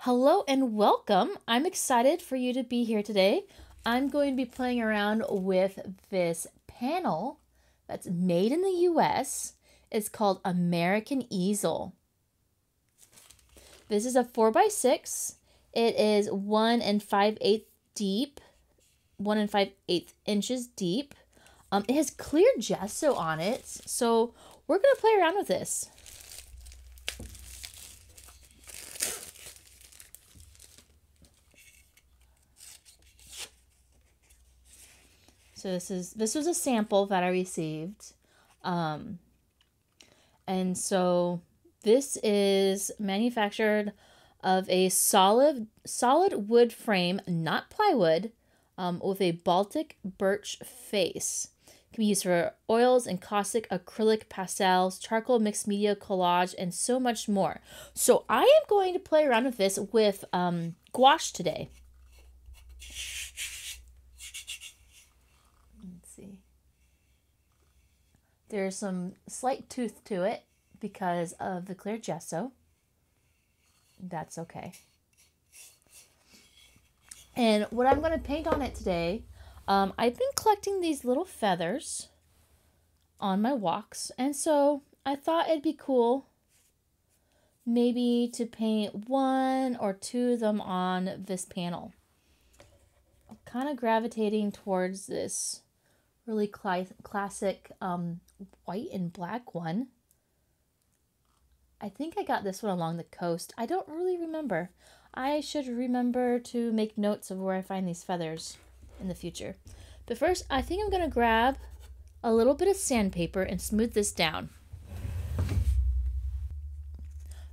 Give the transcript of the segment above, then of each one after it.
Hello and welcome. I'm excited for you to be here today. I'm going to be playing around with this panel that's made in the US. It's called American Easel. This is a 4x6. It is 1 5/8 deep, 1 5/8 inches deep. It has clear gesso on it, so we're going to play around with this. So this was a sample that I received. And so this is manufactured of a solid wood frame, not plywood, with a Baltic birch face. It can be used for oils, encaustic, acrylic, pastels, charcoal, mixed media, collage, and so much more. So I am going to play around with this with gouache today. There's some slight tooth to it because of the clear gesso. That's okay. And what I'm going to paint on it today, I've been collecting these little feathers on my walks. And so I thought it'd be cool maybe to paint 1 or 2 of them on this panel. I'm kind of gravitating towards this really classic white and black one. I think I got this one along the coast. I don't really remember. I should remember to make notes of where I find these feathers in the future. But first, I think I'm going to grab a little bit of sandpaper and smooth this down.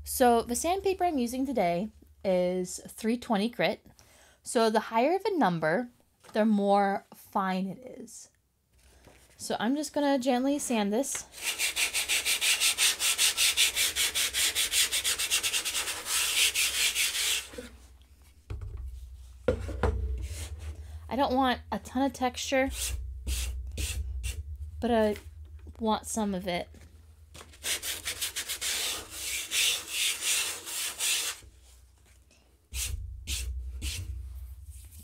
So the sandpaper I'm using today is 320 grit. So the higher the number, the more fine it is. So I'm just going to gently sand this. I don't want a ton of texture, but I want some of it.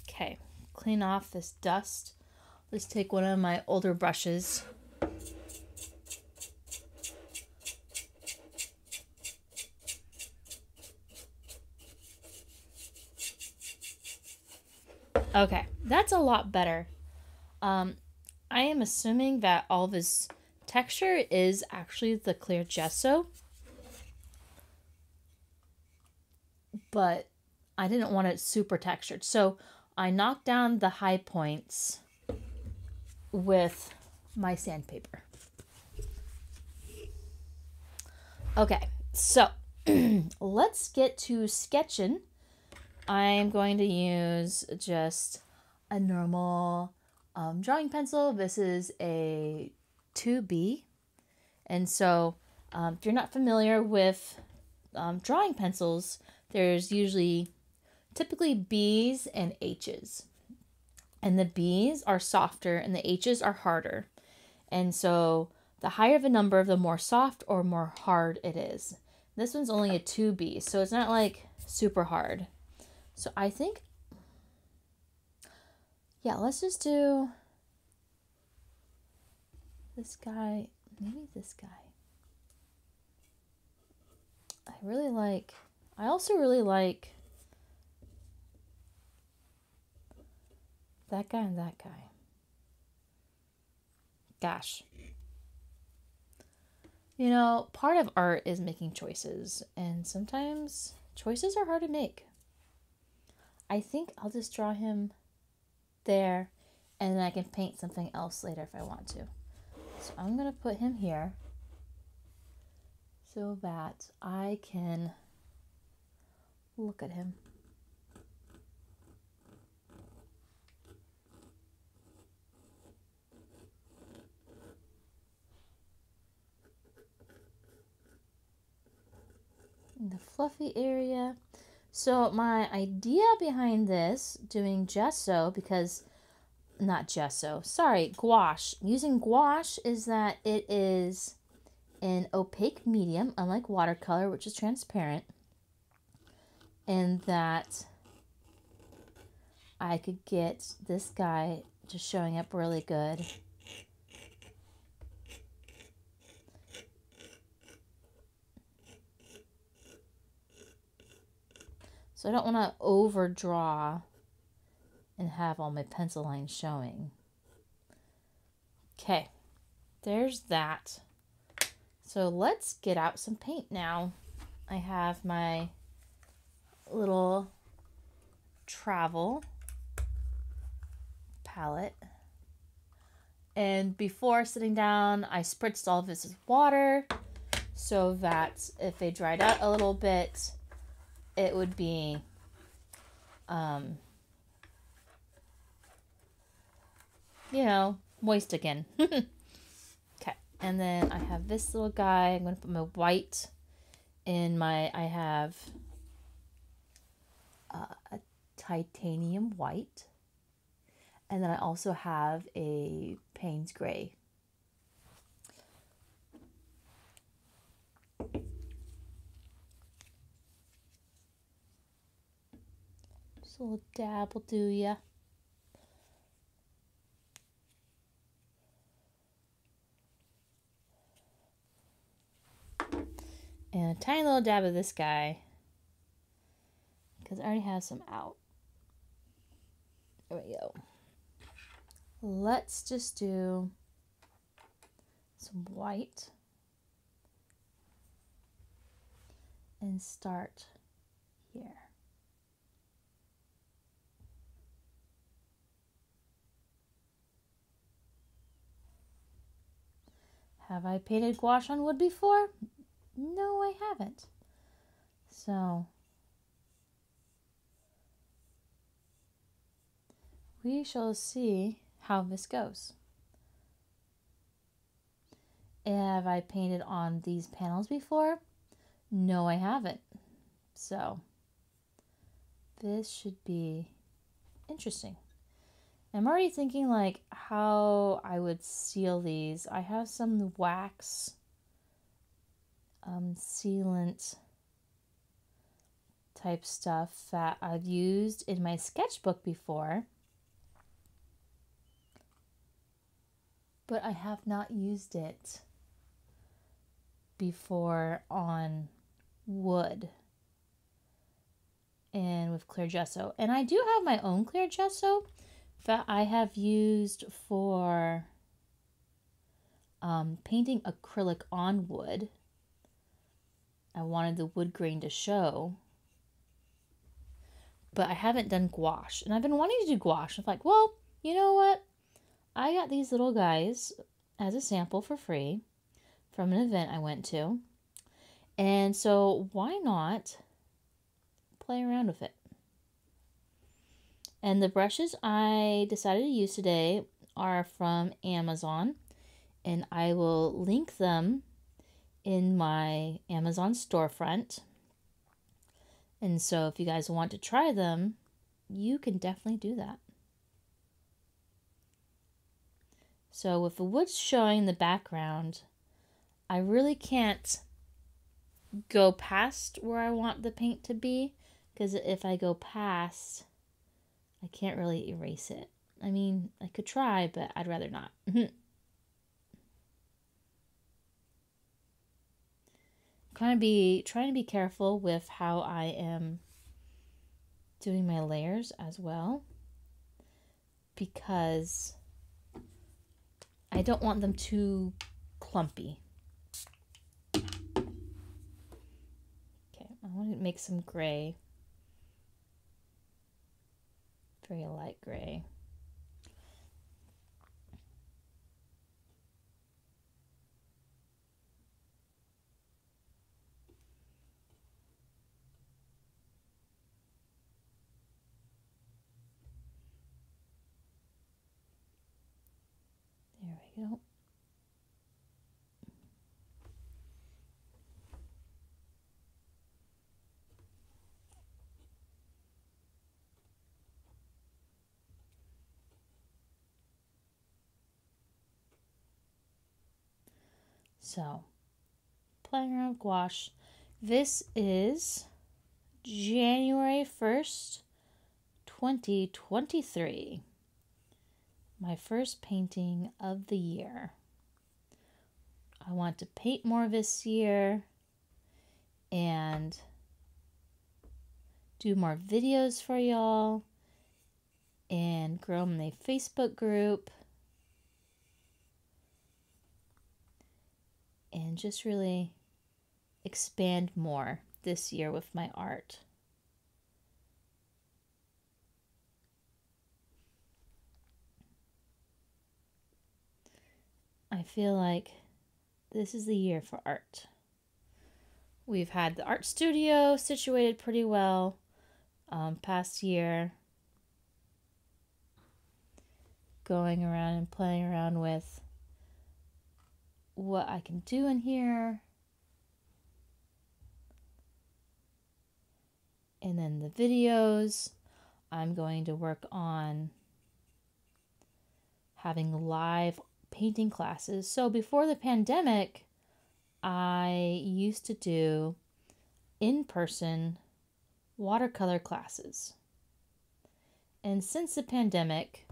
Okay, clean off this dust. Let's take one of my older brushes. Okay, that's a lot better. I am assuming that all this texture is actually the clear gesso, but I didn't want it super textured. So I knocked down the high points with my sandpaper. Okay, so let's get to sketching. I'm going to use just a normal drawing pencil. This is a 2B. And so if you're not familiar with drawing pencils, there's typically B's and H's. And the B's are softer and the H's are harder. And so the higher the number, the more soft or more hard it is. This one's only a 2B, so it's not like super hard. So I think, yeah, let's just do this guy, maybe this guy. I also really like that guy and that guy. Gosh. You know, part of art is making choices, and sometimes choices are hard to make. I think I'll just draw him there, and then I can paint something else later if I want to. So I'm going to put him here so that I can look at him. In the fluffy area. So my idea behind this, doing gesso, gouache. Using gouache is that it is an opaque medium, unlike watercolor, which is transparent. in that I could get this guy just showing up really good. So I don't want to overdraw and have all my pencil lines showing. Okay, there's that. So let's get out some paint now. I have my little travel palette. And before sitting down, I spritzed all of this with water so that if they dried out a little bit, it would be you know, moist again. Okay, and then I have this little guy. I'm going to put my white in my, I have a titanium white. And then I also have a Paynes Gray. Just a little dab will do ya. And a tiny little dab of this guy, because I already have some out. There we go. Let's just do some white and start here. Have I painted gouache on wood before? No, I haven't. So we shall see how this goes. Have I painted on these panels before? No, I haven't. So this should be interesting. I'm already thinking like how I would seal these. I have some wax sealant type stuff that I've used in my sketchbook before, but I have not used it before on wood and with clear gesso. And I do have my own clear gesso that I have used for painting acrylic on wood. I wanted the wood grain to show, but I haven't done gouache. And I've been wanting to do gouache. I'm like, well, you know what? I got these little guys as a sample for free from an event I went to. And so why not play around with it? And the brushes I decided to use today are from Amazon. And I will link them in my Amazon storefront. And so if you guys want to try them, you can definitely do that. So with the woods showing in the background, I really can't go past where I want the paint to be, because if I go past, I can't really erase it. I mean, I could try, but I'd rather not. Trying to be careful with how I am doing my layers as well, because I don't want them too clumpy. Okay, I want to make some gray, very light gray. There we go. So, playing around with gouache. This is January 1st, 2023. My first painting of the year. I want to paint more this year and do more videos for y'all and grow my Facebook group and just really expand more this year with my art. I feel like this is the year for art. We've had the art studio situated pretty well past year. Going around and playing around with what I can do in here. And then the videos, I'm going to work on having live painting classes. So before the pandemic, I used to do in-person watercolor classes. And since the pandemic,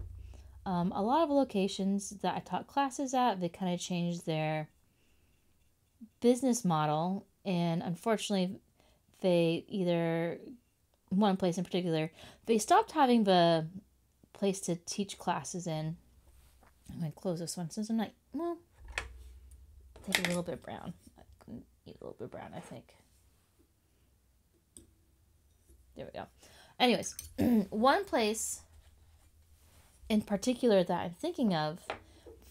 a lot of locations that I taught classes at, they kind of changed their business model. And unfortunately, they either, one place in particular, they stopped having the place to teach classes in. I'm going to close this one since I'm not, well, take a little bit brown. I can eat a little bit brown, I think. There we go. Anyways, one place in particular that I'm thinking of,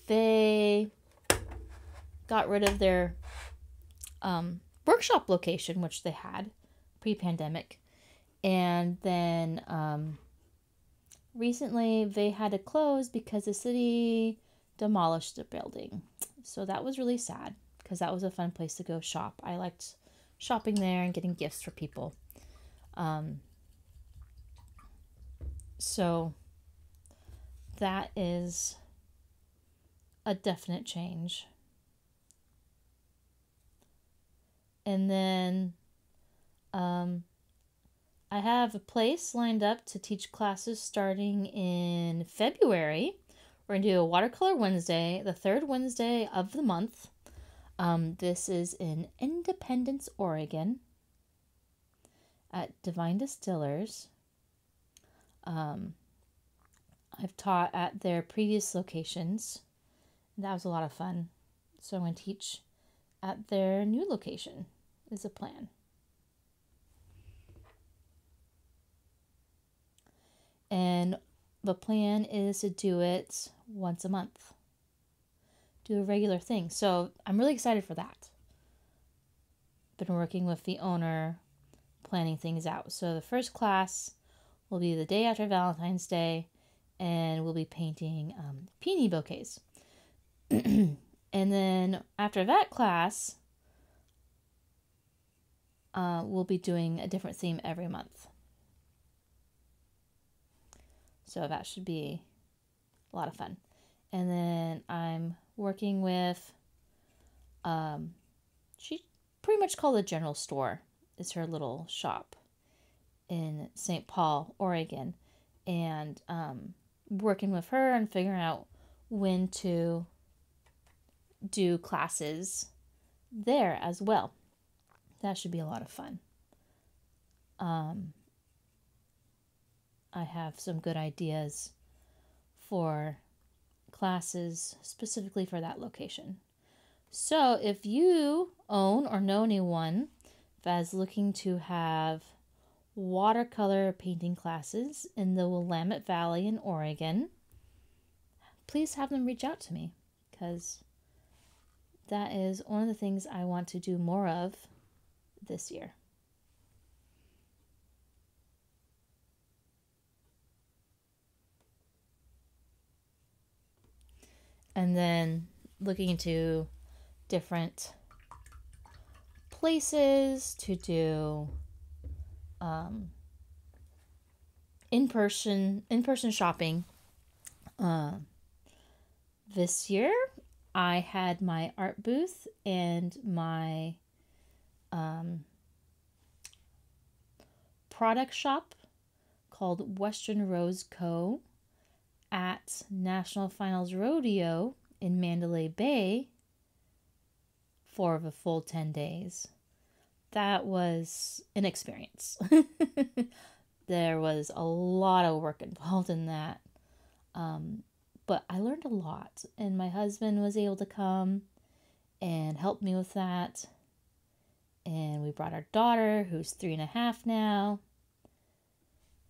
they got rid of their workshop location, which they had pre-pandemic. And then recently they had to close because the city demolished the building. So that was really sad because that was a fun place to go shop. I liked shopping there and getting gifts for people. So that is a definite change. And then I have a place lined up to teach classes starting in February. We're going to do a Watercolor Wednesday, the third Wednesday of the month. This is in Independence, Oregon at Divine Distillers. I've taught at their previous locations. That was a lot of fun. So I'm going to teach at their new location is a plan. And the plan is to do it once a month. Do a regular thing. So I'm really excited for that. Been working with the owner, planning things out. So the first class will be the day after Valentine's Day, and we'll be painting peony bouquets. And then after that class, we'll be doing a different theme every month. So that should be a lot of fun. And then I'm working with, she pretty much called a general store. It's her little shop in St. Paul, Oregon. And working with her and figuring out when to do classes there as well. That should be a lot of fun. I have some good ideas for classes specifically for that location. So if you own or know anyone that is looking to have watercolor painting classes in the Willamette Valley in Oregon, please have them reach out to me because that is one of the things I want to do more of this year. And then looking into different places to do in-person shopping. This year I had my art booth and my product shop called Western Rose Co. at National Finals Rodeo in Mandalay Bay for a full 10 days. That was an experience. There was a lot of work involved in that. But I learned a lot, and my husband was able to come and help me with that. And we brought our daughter, who's 3.5 now.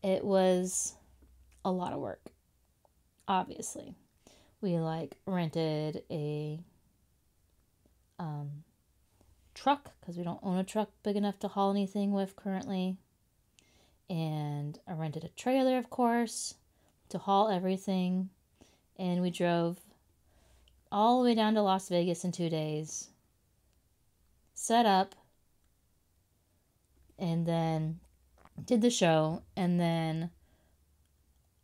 It was a lot of work, obviously. We rented a truck, because we don't own a truck big enough to haul anything with currently. And I rented a trailer, of course, to haul everything. And we drove all the way down to Las Vegas in 2 days. Set up. And then did the show. And then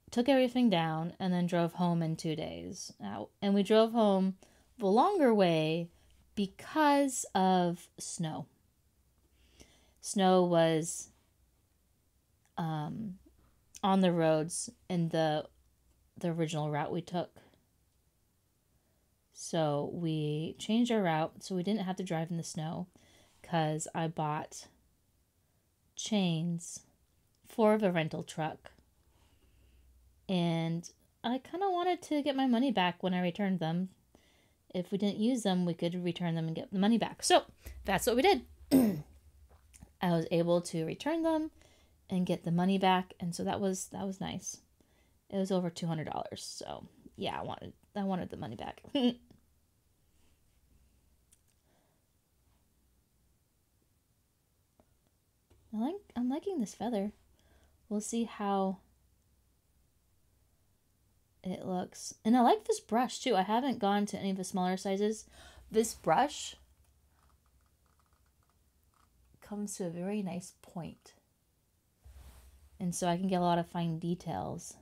took everything down. And then drove home in 2 days. And we drove home the longer way because of snow. Snow was on the roads in the original route we took. So we changed our route so we didn't have to drive in the snow, because I bought chains for the rental truck. And I kind of wanted to get my money back when I returned them. If we didn't use them, we could return them and get the money back. So that's what we did. I was able to return them and get the money back, and so that was nice. It was over $200. So yeah, I wanted the money back. I'm liking this feather. We'll see how it looks. And I like this brush too. I haven't gone to any of the smaller sizes. This brush comes to a very nice point. And so I can get a lot of fine details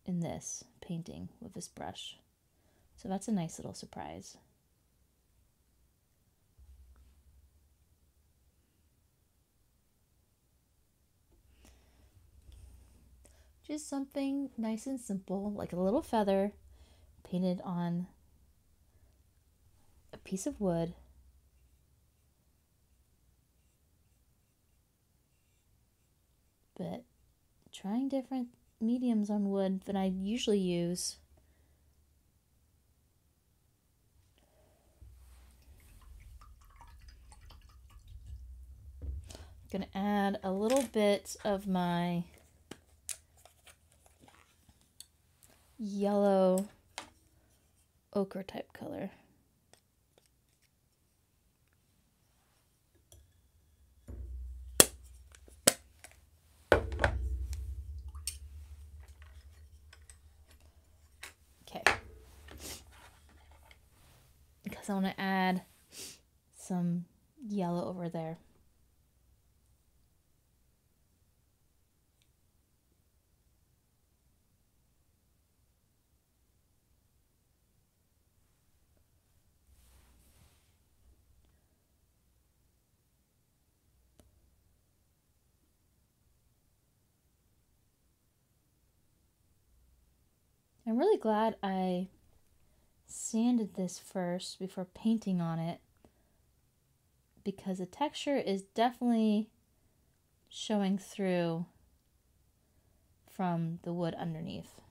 in this painting with this brush. So that's a nice little surprise. Just something nice and simple, like a little feather painted on a piece of wood. But trying different mediums on wood than I usually use. I'm gonna add a little bit of my yellow ochre type color. Okay. Because I want to add some yellow over there. I'm really glad I sanded this first before painting on it, because the texture is definitely showing through from the wood underneath.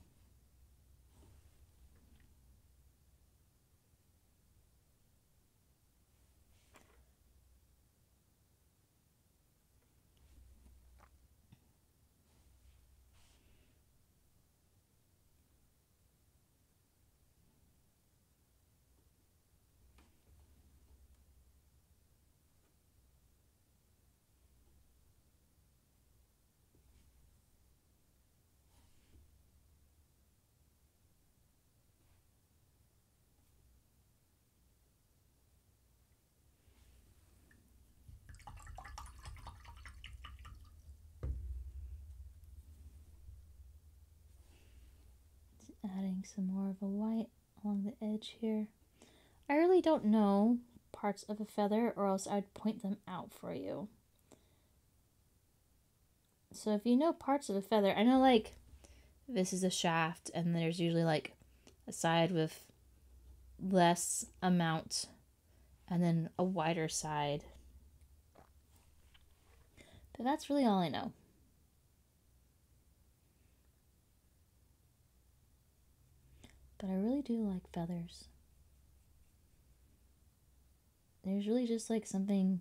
Adding some more of a white along the edge here. I really don't know parts of a feather, or else I'd point them out for you. So if you know parts of a feather, I know like this is a shaft and there's usually like a side with less amount and then a wider side. But that's really all I know. But I really do like feathers. There's really just like something,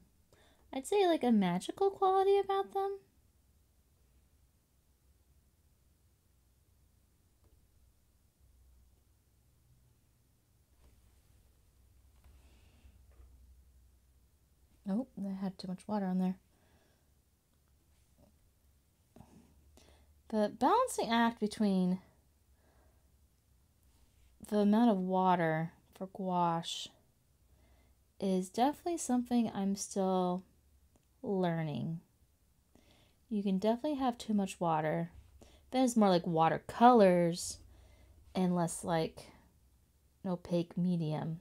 I'd say like a magical quality about them. Oh, that had too much water on there. The balancing act between the amount of water for gouache is definitely something I'm still learning. You can definitely have too much water. Then it's more like watercolors and less like an opaque medium.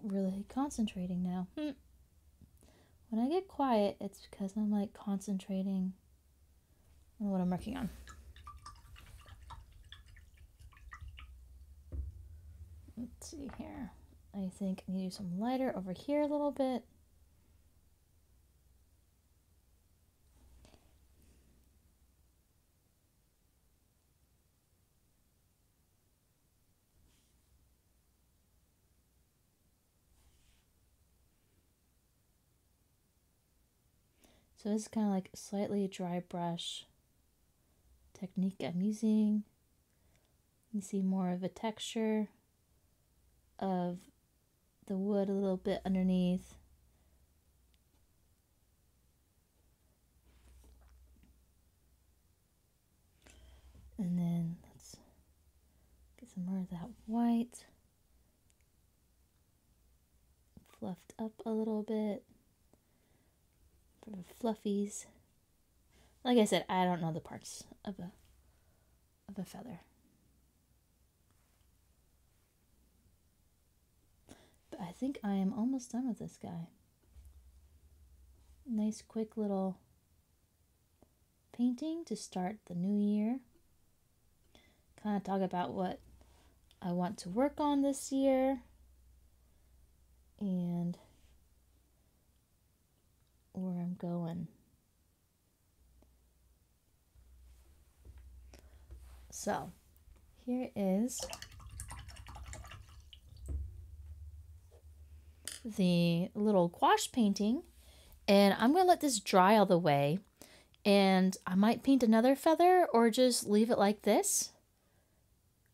Really concentrating now. When I get quiet, it's because I'm like concentrating on what I'm working on. Let's see here. I think I need to do some lighter over here a little bit. So this is kind of like a slightly dry brush technique I'm using. You see more of a texture of the wood a little bit underneath. And then let's get some more of that white. Fluffed up a little bit. For the fluffies. Like I said, I don't know the parts of a feather. But I think I am almost done with this guy. Nice quick little painting to start the new year. Kind of talk about what I want to work on this year and where I'm going. So here is the little gouache painting, and I'm going to let this dry all the way, and I might paint another feather or just leave it like this.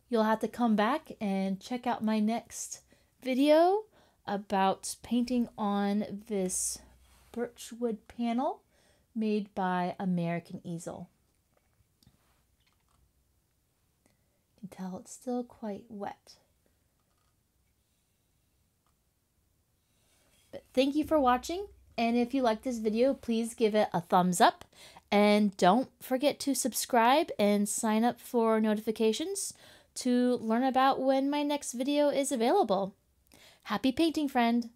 You'll have to come back and check out my next video about painting on this birch wood panel made by American Easel. You can tell it's still quite wet. But thank you for watching, and if you like this video, please give it a thumbs up, and don't forget to subscribe and sign up for notifications to learn about when my next video is available. Happy painting, friend!